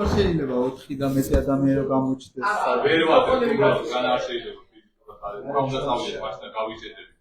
არ შეიძლება 4 და მეტი ადამიანი რომ გამოჩნდეს. ვერ ვარ, გან არ შეიძლება. უნდა წავიდე მასთან გავიზედები.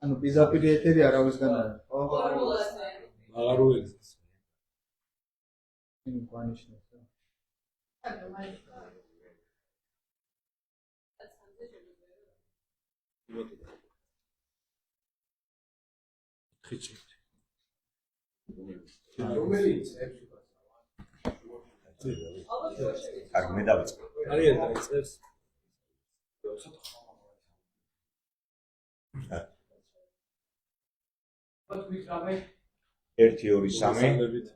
ანუ პირდაპირ ეთერი არავისგან არ არის. აღარ უეცეს. იმ გვანიშნებს. ხიჭი. კარგი მე დავიწყე. არიან დაიწყებს. 1 2 3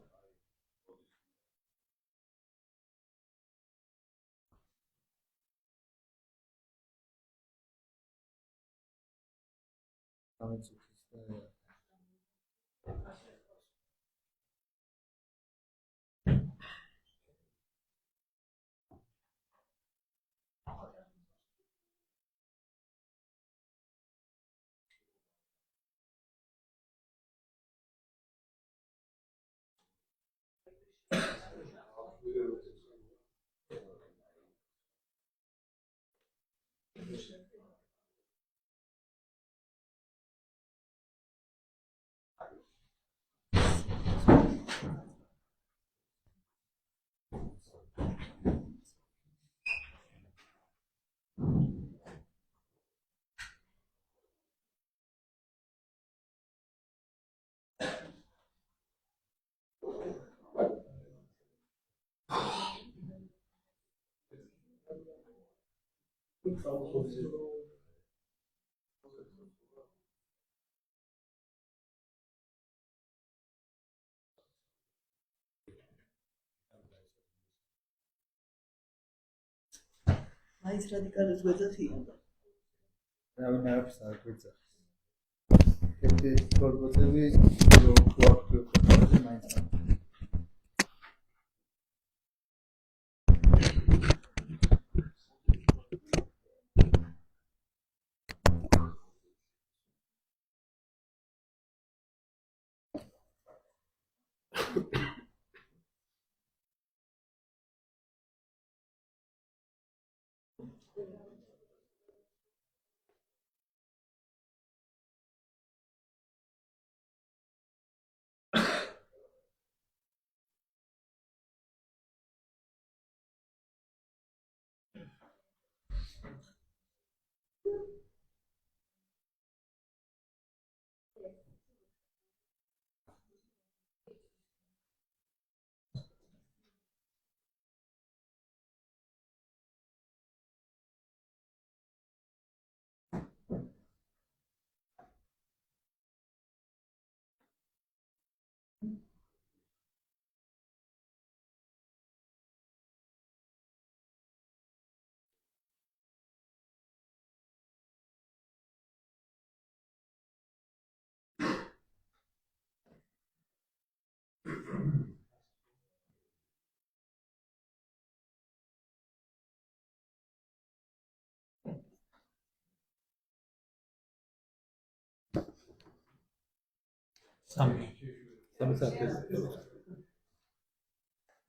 მაინც რადიკალებს გვეძახიან. რავი ნაერთს არ გვეძახს. ერთი პრობლემები რო გვაქვს მაინც.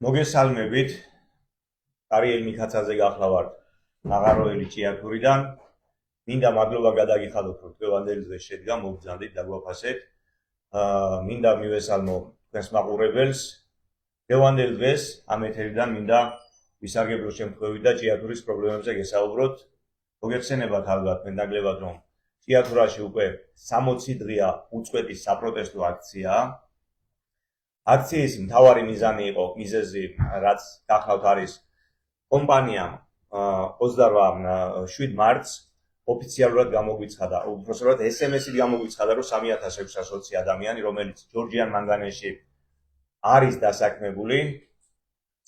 მოგესალმებით. არიელ მიქაცაძე გახლავართ აღაროელი ჭიათურიდან. მინდა მადლობა გადაგიხადოთ, რომ დღევანდელი დღე შედგა, მოგბრძანდით, დაგვაფასეთ. მინდა მივესალმო თქვენს მაყურებელს. დღევანდელ დღეს ამ ეთერიდან მინდა ვისარგებლო შემთხვევით და ჭიათურის პრობლემებზე გესაუბროთ. მოგეხსენებათ ალბათ მენდაგლებად, რომ ჭიათურაში უკვე 60 დღეა უწყვეტი საპროტესტო აქციაა. აქციის მთავარი მიზეზი, რაც გახლავთ, არის კომპანიამ 28 მარტს ოფიციალურად გამოგვიცხადა, უბრალოდ SMS-ით გამოგვიცხადა, რომ 3620 ადამიანი, რომელიც ჯორჯიან მანგანეში არის დასაქმებული,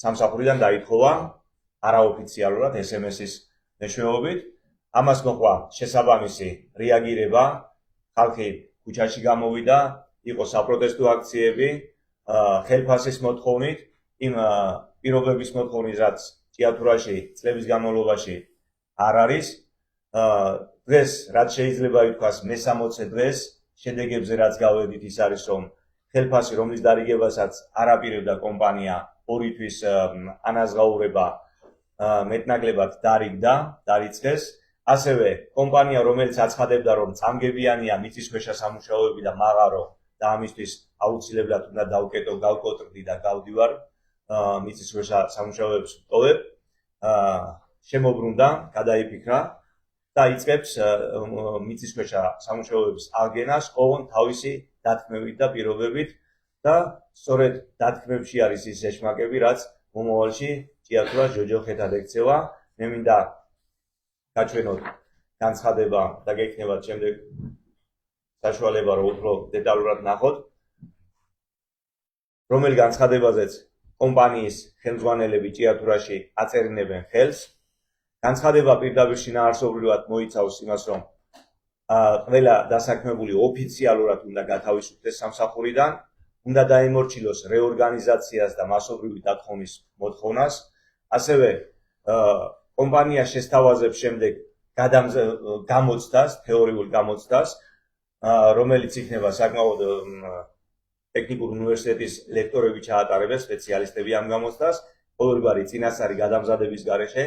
სამსახურიდან დაითხოვა არაოფიციალურად SMS-ის მეშვეობით. ამას მოყვა შესაბამისი რეაგირება, ხალხი ქუჩაში გამოვიდა, იყო საპროტესტო აქციები, ხელფასის მოთხოვნით, იმ პირობების მოთხოვნით, რაც ჭიათურაში წლების განმავლობაში არ არის. დღეს, რაც შეიძლება ითქვას, მე-60 დღეს შედეგებზე რაც გავედით, ის არის, რომ ხელფასი, რომლის დარიგებასაც არ აპირებდა კომპანია 2 თვის ანაზღაურება მეტნაკლებად დარიცხეს. ასევე კომპანია, რომელიც აცხადებდა, რომ წამგებიანია მიწისქვეშა სამუშაოები და მაღარო და ამისთვის აუცილებლად უნდა გავკოტრდი და გავდივარ მიწისქვეშა სამუშაოებს ვტოვებ, შემოbrunდა, გადაიფიქრა და იწყებს მიწისქვეშა სამუშაოების აღგენას ოღონდ თავისი დათქმებით და პირობებით და სწორედ დათქმებში არის ის ეშმაკები, რაც მომავალში ჭიათურას ჯოჯოხეთად ექცევა. მე მინდა გაჩვენოთ განცხადება და გექნებათ შემდეგ საშუალება, რომ უფრო დეტალურად ნახოთ, რომელი განცხადებაზეც კომპანიის ხელმძღვანელები ჭიათურაში აწერინებენ ხელს. განცხადება პირდაპირ შინაარსობრივად მოიცავს იმას, რომ ყველა დასაქმებული ოფიციალურად უნდა გათავისუფლდეს სამსახურიდან, უნდა დაემორჩილოს რეორგანიზაციას და მასობრივი დათხოვნის მოთხოვნას. ასევე კომპანია შესთავაზებს შემდეგ გამოცდას, თეორიულ გამოცდას, რომელიც იქნება საკმაოდ ტექნიკური უნივერსიტეტის ლექტორები ჩაატარებენ, სპეციალისტები ამ გამოცდას. ყოველგვარი წინასწარი გადამზადების გარეშე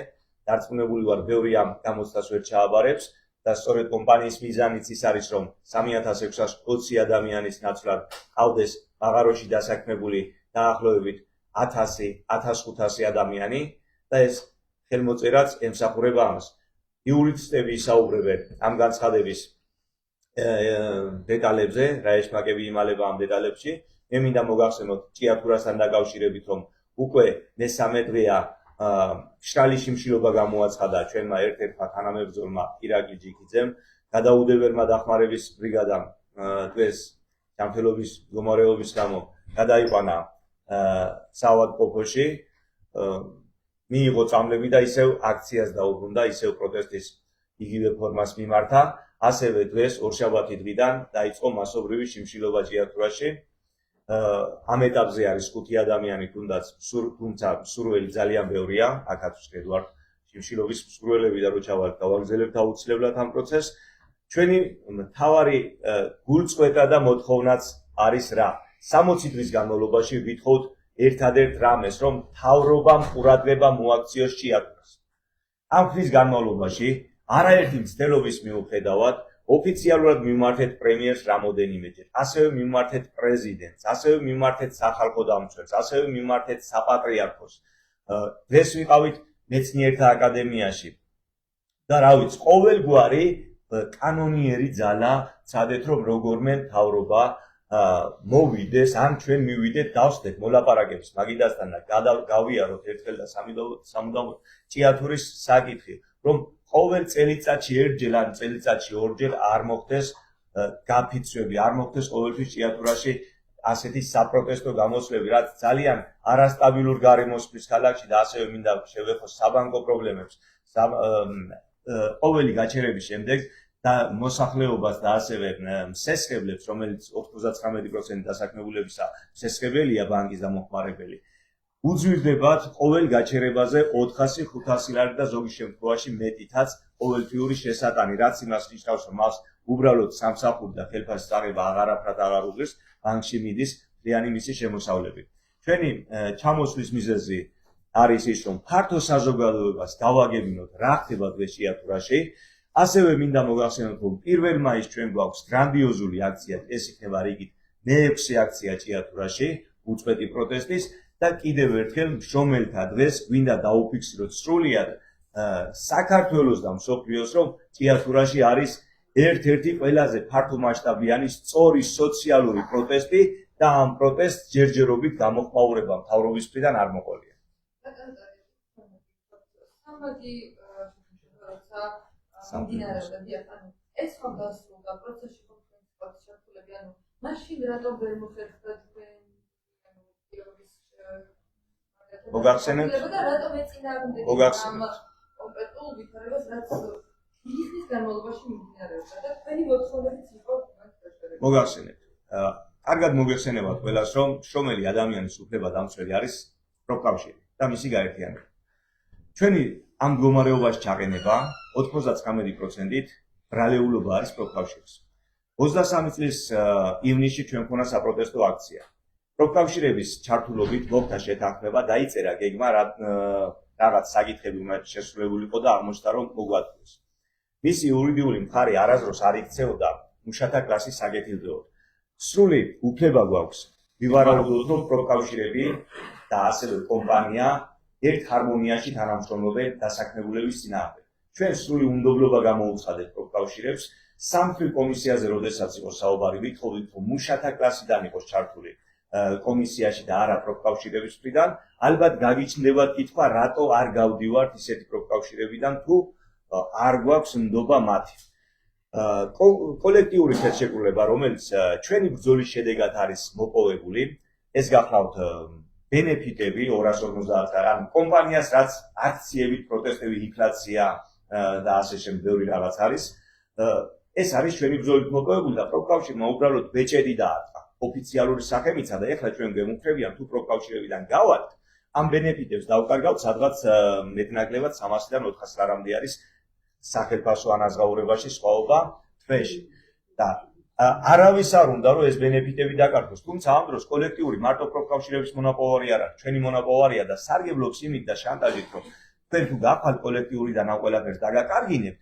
დარწმუნებული ვარ, ბევრი ამ გამოცდას ვერ ჩააბარებს და სწორედ კომპანიის მიზანიც ის არის, რომ 3620 ადამიანის ნაცვლად ყავდეს მაღაროში დასაქმებული დაახლოებით 1000-1500 ადამიანი და ეს ხელმოწერაც ემსახურება ამას. იურისტები ისაუბრებენ ამ განცხადების დეტალებზე, რა ეშმაკები იმალება ამ დეტალებში. მე მინდა მოგახსენოთ ჭიათურასთან დაკავშირებით, რომ უკვე მე-3 დღეა მშრალი შიმშილობა გამოაცხადა ჩვენმა ერთ-ერთმა თანამებრძოლმა ირაკლი ჯიქიძემ, გადაუდებელმა დახმარების ბრიგადამ დღეს ჯანმრთელობის მდგომარეობის გამო გადაიყვანა საავადმყოფოში, მიიღო წამლები და ისევ აქციას დაუბრუნდა, ისევ პროტესტის იგივე ფორმას მიმართა. ასევე დღეს ორშაბათი დღიდან დაიწყო მასობრივი შიმშილობა ჭიათურაში. ამ ეტაპზე არის 5 ადამიანი, თუმცა მსურველი ძალიან ბევრია, აქაც ვხედავთ შიმშილობის მსურველები და რო ჩავალთ, გავაგზავნებთ აუცილებლად ამ პროცესს. ჩვენი მთავარი გულწყვეტა და მოთხოვნაც არის რა? 60 დღის განმავლობაში ვითხოვთ ერთადერთ რამეს, რომ მთავრობამ ყურადღება მოაქციოს ჭიათურას. ამ ხნის განმავლობაში არაერთი მცდელობის მიუხედავად ოფიციალურად მიმართეთ პრემიერს რამოდენიმეჯერ, ასევე მიმართეთ პრეზიდენტს, ასევე მიმართეთ სახალხო დამცველს, ასევე მიმართეთ საპატრიარქოს. დღეს ვიყავით მეცნიერთა აკადემიაში და რა ვიცი, ყოველგვარი კანონიერი ძალა ცადეთ, რომ როგორმე მთავრობა მოვიდეს, ან ჩვენ მივიდეთ, დავსდეთ მოლაპარაკების მაგიდასთან და გავიაროთ ერთხელ და სამუდამოდ ჭიათურის საკითხი, რომ ყოველ წელიწადში ერთჯერ ან წელიწადში ორჯერ არ მოხდეს გაფიცვები, არ მოხდეს ყოველთვის ჭიათურაში ასეთი საპროტესტო გამოსვლები, რაც ძალიან არასტაბილურ გარემოსთვის ქალაქში და ასევე მინდა შევეხოს საბანკო პრობლემებს, ყოველი გაჩერების შემდეგ და მოსახლეობას და ასევე მსესხებლებს, რომელიც 99% დასაქმებულებისა მსესხებელია ბანკის დამოხმარებელი. უძვირდებათ ყოველ გაჩერებაზე 400-500 ლარი და ზოგი შემთხვევაში მეტითაც ყოველთვიური შესატანი, რაც იმას ნიშნავს, რომ მას უბრალოდ სამსახური და ხელფასის აღება აღარაფრად აღარ უღირს, ბანკში მიდის მთლიანი მისი შემოსავლები. ჩვენი ჩამოსვლის მიზეზი არის ის, რომ ფართო საზოგადოებას გავაგებინოთ რა ხდება დღეს ჭიათურაში. ასევე მინდა მოგახსენოთ, რომ 1 მაისს ჩვენ გვაქვს გრანდიოზული აქცია, ეს იქნება რიგით მე-6 აქცია ჭიათურაში, უწყვეტი პროტესტის და კიდევ ერთხელ მშრომელთა დღეს გვინდა დაუფიქსიროთ სრულიად საქართველოს და მსოფლიოს, რომ ჭიათურაში არის ერთ-ერთი ყველაზე ფართომასშტაბიანი სწორი სოციალური პროტესტი და ამ პროტესტს ჯერჯერობით გამოხმაურება მთავრობის მხრიდან არ მოყოლია. ეს ხომ დასრულდა პროცესში კონფლიქტის ჩართულები, ანუ მაშინ რატომ ვერ მოხერხდა თქვენ მოგახსენებთ? და რატომ ეწინააღმდეგებდა მოგახსენებთ. კონკრეტულ ვითარებას, რაც ხნის განმავლობაში მიმდინარეობდა და თქვენი მოთხოვნებიც იყო მაგ მოგახსენებთ. კარგად მოგეხსენებათ ყველას, რომ შრომელი ადამიანის უფლება დამცველი არის პროფკავშირი და მისი გაერთიანება. ჩვენი ამ მდგომარეობაში ჩაყენება 99%-ით ბრალეულობა არის პროფკავშირის. 23 წლის ივნისში ჩვენ მქონდა საპროტესტო აქცია. პროფკავშირების ჩართულობით ბლოკთა შეთანხმება დაიწერა გეგმა რაღაც საკითხები მათ შესრულებული იყო და აღმოჩნდა რომ მოგვაწყვეს. მისი იურიდიული მხარე არასდროს არ იქცეოდა მუშათა კლასის საკეთილდღეოდ. სრული უფლება გვაქვს ვივარაუდოთ, რომ პროფკავშირები და ასევე კომპანია ერთ ჰარმონიაში თანამშრომლობენ დასაქმებულების წინააღმდეგ. ჩვენ სრული უნდობლობა გამოუცხადეთ პროფკავშირებს სამთვი კომისიაზე, როდესაც იყო საუბარი, ვითხოვდით, რომ მუშათა კლასიდან იყოს ჩართული კომისიაში და არა პროფკავშირების მხრიდან. ალბათ გაგიჩნდებათ კითხვა, რატო არ გავდივართ ისეთი პროფკავშირებიდან, თუ არ გვაქვს ნდობა მათი. კოლექტიური ხელშეკრულება, რომელიც ჩვენი ბრძოლის შედეგად არის მოპოვებული, ეს გახლავთ ბენეფიტები 250, ან კომპანიას რაც აქციებით, პროტესტებით, ინფლაცია და ასე შემდეგ ბევრი რაღაც არის. ეს არის ჩვენი ბრძოლით მოპოვებული და პროფკავშირმა უბრალოდ ბეჭედი დაარტყა. ოფიციალური სახე მიცადა და ეხლა ჩვენ გვემუქრებიან თუ პროფკავშირებიდან გავალთ, ამ ბენეფიტებს დავკარგავთ სადღაც მეტნაკლებად 300-დან 400 ლარამდე არის სახელფასო ანაზღაურებაში სხვაობა თვეში. და არავის არ უნდა რომ ეს ბენეფიტები დაკარგოს, თუმცა ამ დროს კოლექტიური მარტო პროფკავშირების მონაპოვარი არ არის, ჩვენი მონაპოვარია და სარგებლობს იმით და შანტაჟით, რომ თქვენ თუ გახვალ კოლექტიურიდან ამ ყველაფერს დაგაკარგინებთ,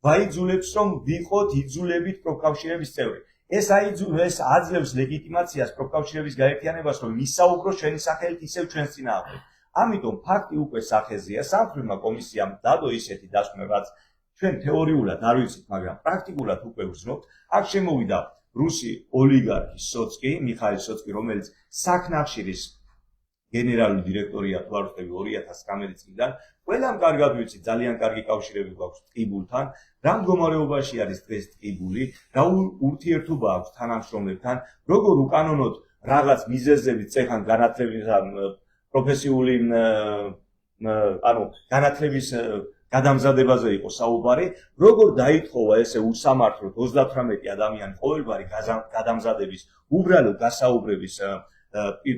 ვაიძულებს რომ ვიყოთ იძულებით პროფკავშირების წევრი. ეს აძლევს ლეგიტიმაციას პროფკავშირების გაერთიანებას, რომ ისაუბროს ჩვენი სახელით ისევ ჩვენს წინააღმდეგ. ამიტომ ფაქტი უკვე სახეზეა, სამთვრიმა კომისიამ დადო ისეთი დასკვნა, რაც ჩვენ თეორიულად არ ვიცით, მაგრამ პრაქტიკულად უკვე ვზნობთ. აქ შემოვიდა რუსი ოლიგარქი სოცკი, მიხაილ სოცკი, რომელიც საქნახშირის გენერალური დირექტორია თუ არ ვთქვი 2019 წლიდან. ყველამ კარგად ვიცით, ძალიან კარგი კავშირები გვაქვს ტყიბულთან, რა მდგომარეობაში არის დღეს ტყიბული, რა ურთიერთობა აქვს თანამშრომლებთან, როგორ უკანონოდ რაღაც მიზეზებით წეხან განათლების პროფესიული განათლების გადამზადებაზე იყო საუბარი, როგორ დაითხოვა ესე უსამართლოდ 38 ადამიანი ყოველგვარი გადამზადების უბრალო გასაუბრების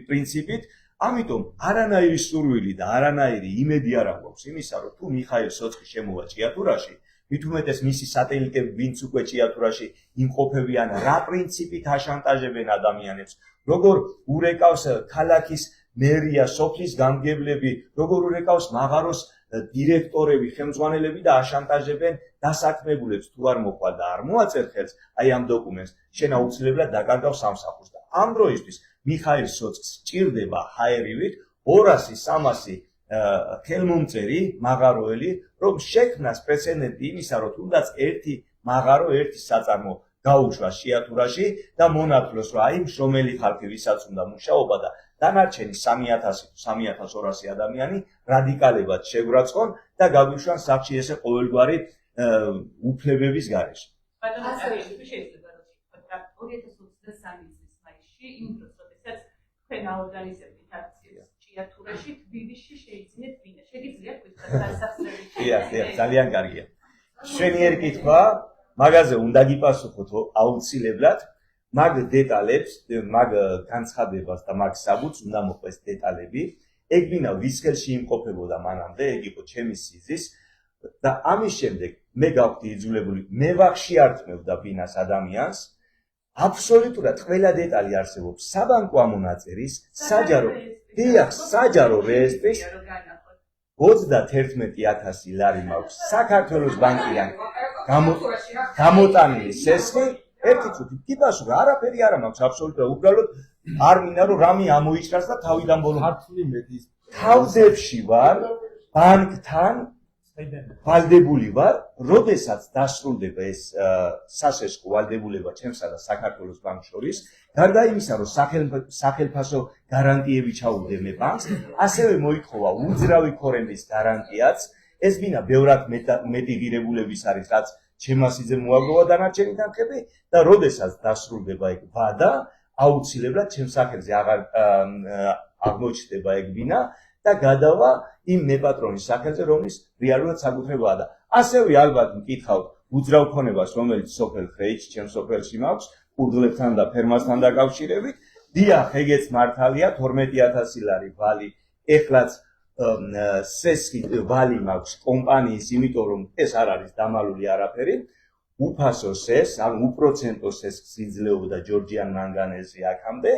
პრინციპით. ამიტომ არანაირი სურვილი და არანაირი იმედი არ აქვს იმისა, რომ თუ მიხაილ სოცკი შემოვა ჭიათურაში, მით უმეტეს მისი სატელიტები, ვინც უკვე ჭიათურაში იმყოფებიან, რა პრინციპით აშანტაჟებენ ადამიანებს, როგორ ურეკავს ქალაქის მერია, სოფლის გამგებლები, როგორ ურეკავს მაღაროს დირექტორები, ხელმძღვანელები და აშანტაჟებენ დასაქმებულებს, თუ არ მოყვა და არ მოაწერ ხელს აი ამ დოკუმენტს, შენ აუცილებლად დაკარგავ სამსახურს და ამ დროისთვის მიხაილ სოცკს ჭირდება ჰაერივით 200-300 ხელმომწერი მაღაროელი, რომ შექმნას პრეცედენტი იმისა, რომ თუნდაც ერთი მაღარო, ერთი საწარმო გაუშვას ჭიათურაში და მონათლოს, რომ აი მშრომელი ხალხი, ვისაც უნდა მუშაობა და დანარჩენი 300-3200 ადამიანი რადიკალებად შეგვრაცხონ და გაგვიშვან სახლში ესე ყოველგვარი უფლებების გარეშე. შეიძლება რომ თქვა 2023 წლის მაისში, იმ დროს, როდესაც თქვენ აორგანიზებდით აქციას ჭიათურაში, თბილისში შეიძინეთ ვინა. შეგიძლიათ ვთქვათ დასახსრებით? დიახ, ძალიან კარგია. შვენიერი კითხვა, მაგაზე უნდა გიპასუხოთ აუცილებლად. მაგ დეტალებს, მაგ განცხადებას და მაგ საბუთს უნდა მოყვეს დეტალები. ეგ ვინა ვის ხელში იმყოფებოდა მანამდე, ეგ იყო ჩემი სიზის და ამის შემდეგ მე გავხდი იძულებული, მე ვახშიართმევდა ვინას ადამიანს. აბსოლუტურად ყველა დეტალი არსებობს საბანკო ამონაწერის, საჯარო რეესტრის 31000 ლარი მაქვს საქართველოს ბანკიდან გამოტანილი სესხი ერთი წუთი გიპასუხე, არაფერი არ მაქვს აბსოლუტურად, უბრალოდ არ მინდა რომ რამე ამოიჩნდეს და თავიდან ბოლომდე ქართული მედიის თავდებში ვარ, ბანკთან ვალდებული ვარ, როდესაც დასრულდება ეს სასესხო ვალდებულება ჩემსა და საქართველოს ბანკს შორის, გარდა იმისა, რომ სახელმწიფო გარანტიები ჩაუდგე ბანკს, ასევე მოითხოვა უძრავი ქორემის გარანტიაც, ეს ბინა ბევრად მეტი ღირებულების არის, რაც ჩემასიძე მოაგროვა დანარჩენი თანხები და როდესაც დასრულდება ეგ ვადა, აუცილებლად ჩემს სახელზე აღარ აღმოჩნდება ეგ ბინა და გადავა იმ მეპატრონის სახელზე, რომლის რეალურად საკუთრებაა და ასევე ალბათ მკითხავთ უძრავ ქონებას, რომელიც სოფელ ხრეიჩი, ჩემს სოფელში მაქვს, კურდღლებთან და ფერმასთან დაკავშირებით. დიახ, ეგეც მართალია, 12000 ლარი ვალი, ეხლაც სესხი ვალი მაქვს კომპანიის, იმიტომ რომ ეს არ არის დამალული არაფერი. უფასო სეს, ანუ უპროცენტო სესხს იძლეოდა ჯორჯიან მანგანეზე აქამდე.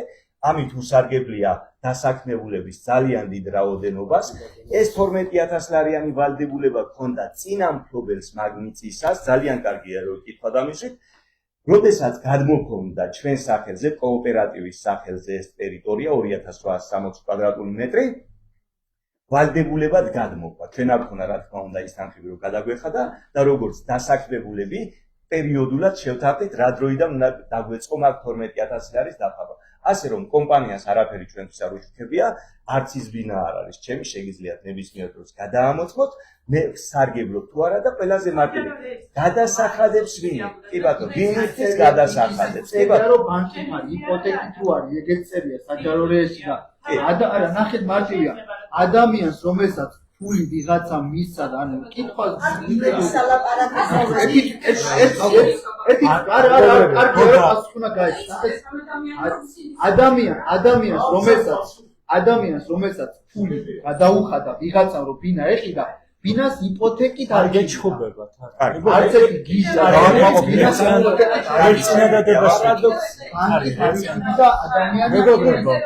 ამით უსარგებლია დასაქმებულების ძალიან დიდ რაოდენობას. ეს 12000 ლარიანი ვალდებულება ჰქონდა წინა მფლობელს მაგნიცისას, ძალიან კარგია რომ ეკითხა დამისვით. როდესაც გადმოქონდა ჩვენ სახელზე, კოოპერატივის სახელზე ეს ტერიტორია 2860 კვადრატული მეტრი, ვალდებულებად გადმოქვა. ჩვენ არ ქონა რა თქმა უნდა ის თანხები რომ გადაგვეხადა და როგორც დასაქმებულები პერიოდულად შევთანხმდით რა დროიდან უნდა დაგვეწყო მაგ 12000 ლარის დაფარვა. ასე რომ კომპანიას არაფერი ჩვენთვის არ უშუქებია, არც ის ბინა არ არის ჩემი, შეგიძლიათ ნებისმიერ დროს გადაამოწმოთ, მე სარგებლობ თუ არა და ყველაზე მარტივი გადასახადებს ვინი? კი ბატონო, ვინისთვის გადასახადებს? კი ბატონო, რომ ბანკი მარი იპოთეკით თუ არის, ეგეც წერია საჯარო რეესში და არა, ნახეთ მარტივია. ადამიანს რომელსაც ფული ვიღაცა მისცა და ანუ კითხვა ადამიანს რომელსაც ფული გადაუხადა ვიღაცამ რომ ბინა ეყიდა ბინას იპოთეკით არ გეჩხუბებათ. არც ერთი გიჟა ბინას იპოთეკით არ წინადადებას არის და ადამიანები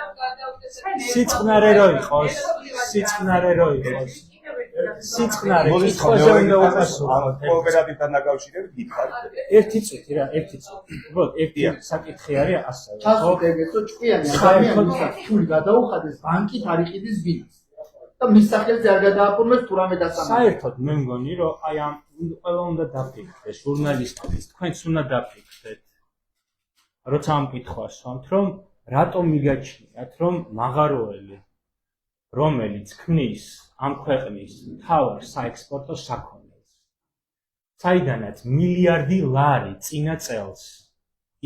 სიწყნარე რო იყოს, სიწყნარე კითხვაზე უნდა ვუპასუხოთ. კოოპერატივთან დაკავშირებით გითხარ. ერთი წუთი რა, ერთი წუთი. უბრალოდ ერთი საკითხი არის ასევე. ჩასვით ეგეთო ჭკვიანი ადამიანსაც ფული გადაუხადეს ბანკით არ იყიდეს ბინას. და მის სახელზე არ გადააფორმეს თუ რამე დასამართლე. საერთოდ მე მგონი რომ აი ამ ყველა უნდა დაფიქრდეს, ჟურნალისტების, თქვენც უნდა დაფიქრდეთ. როცა ამ კითხვას ვამთ, რომ რატომ მიგაჩნიათ, რომ მაღაროელი, რომელიც ქმნის ამ ქვეყნის მთავარ საექსპორტო საქონელს, საიდანაც მილიარდი ლარი წინა წელს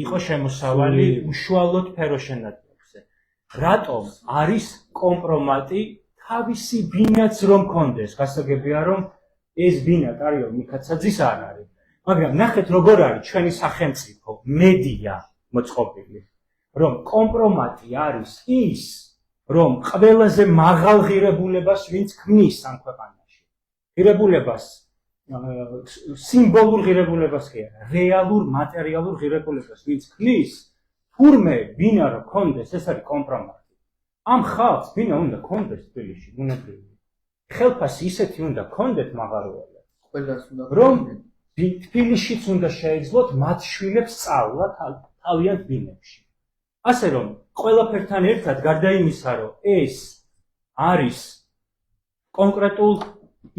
იყო შემოსავალი უშუალოდ ფეროშენადებზე, რატომ არის კომპრომატი თავისი ბინაც რომ კონდეს, გასაგებია რომ ეს ბინა ტარიო მიქაცაძის არ არის, მაგრამ ნახეთ როგორ არის ჩვენი სახელმწიფო მედია მოწყობილი. რომ კომპრომატი არის ის, რომ ყველაზე მაღალ ღირებულებას ვინც ქმნის ამ ქვეყანაში. ღირებულებას, სიმბოლურ ღირებულებას კი არა, რეალურ მატერიალურ ღირებულებას ვინც ქმნის, თურმე ბინა რომ კონდეს, ეს არის კომპრომატი. ამ ხალხს ბინა უნდა კონდეს თბილისში, ბუნებრივი. ხელფასი ისეთი უნდა კონდეთ მაღაროელებს, ყველას უნდა რომ თბილისშიც უნდა შეეძლოთ მათ შვილებს სწავლა თავიანთ ბინებში. ასე რომ ყველაფერთან ერთად გარდა იმისა, რომ ეს არის კონკრეტულ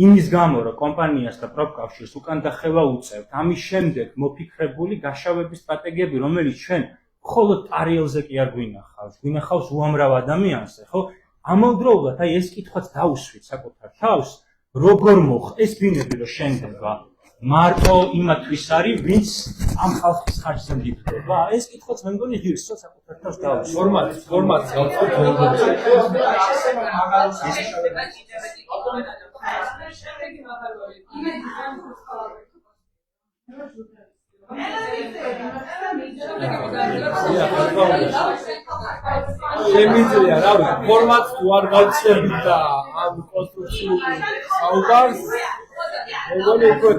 იმის გამო, რომ კომპანიას და პროფკავშირს უკან დახევა უწევთ, ამის შემდეგ მოფიქრებული გაშავების სტრატეგიები, რომელიც ჩვენ მხოლოდ ტარიელზე კი არ გვინახავს, გვინახავს უამრავ ადამიანზე, ხო? ამავდროულად აი ეს კითხვაც დაუსვით საკუთარ თავს, როგორ ეს ბინები რომ შენდება მარტო იმათვის არის, ვინც ამ ხალხის ხარჯზე მდიდრდება. ეს კითხვაც მე მგონი ღირსად საკუთარ თავს დაუსვით. ფორმატს გავწევთ შემიძლია რა ვიცი ფორმატს თუ არ გავწევთ და ამ კონსტრუქციულ საუბარს მეგონი უფრო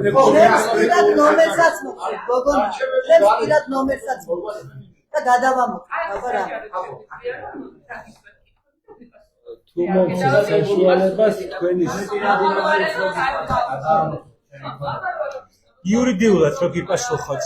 პირად ნომერსაც მოხდით, გოგონა, ჩემს პირად ნომერსაც მოხდით და გადავამოწმოთ, აბა რა. თუ მოგცეთ საშუალებას თქვენი იურიდიულად რო გიპასუხოთ